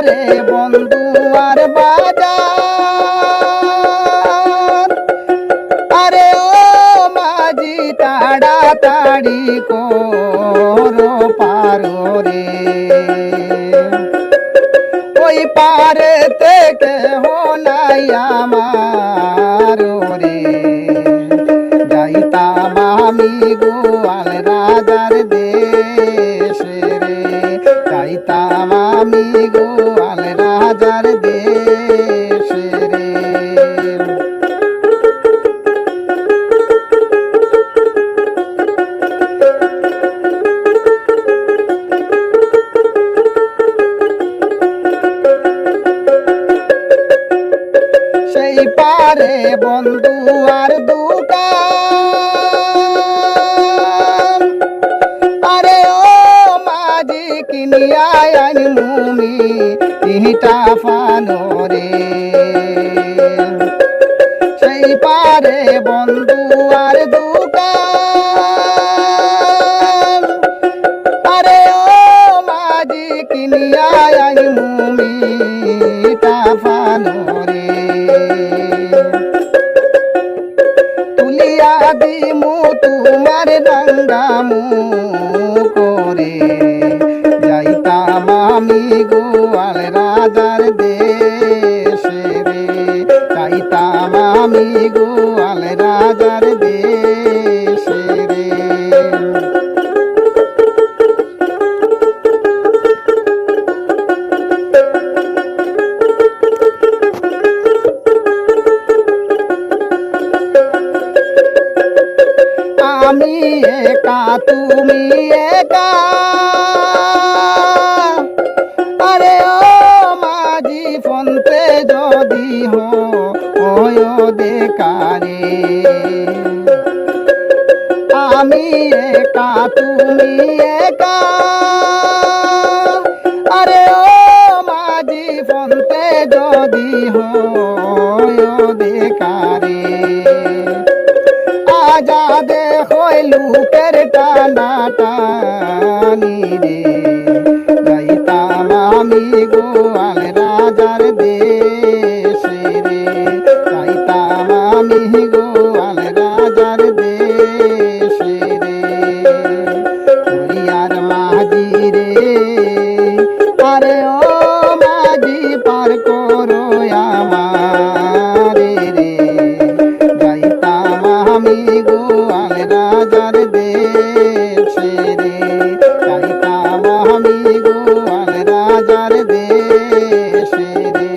পারে বন্ধু আর বাজার, আরে ও মাঝি তাড়াতাড়ি করো পারো রে। ওই পারে থেকে নাই আমার রে, যাইতাম আমি গোয়াল রাজার দেশে রে, যাইতাম আমি গোয়াল রাজার দেশে রে। সেই পারে বন্ধু আর দোকান, আরে ও মাঝি কিনিয়া আনমুমি ইটা ফানো রে। সেই পারে বন্ধু আর দোকান, আরে ও মাঝি কিনিয়া আনমুমি ইটা ফানো রে। তুলিয়া দিমু তোমার রাঙ্গামু করে, যাইতাম আমি গোয়াল রাজার দেশে রে, যাইতাম আমি গোয়াল রাজার দেশে রে। আমি একা তুমি একা, আরে ও মাঝি ফোনতে যদি হয় দেখারে। আমি একা তুমি একা, আরে ও মাঝি ফোনতে যদি হয় দেখারে। আজাদে হই লুকের টানা টানি রে, যাইতাম আমি গোয়াল রাজার দেশে রে, যাইতাম আমি গোয়াল রাজার দেশে রে। হরিয়ার মাঝি রে, আরে ও মাঝি পার করো আমারে রে, যাইতাম আমি গোয়াল রাজার দেশে রে, যাইতাম আমি গোয়াল রাজার দেশে রে।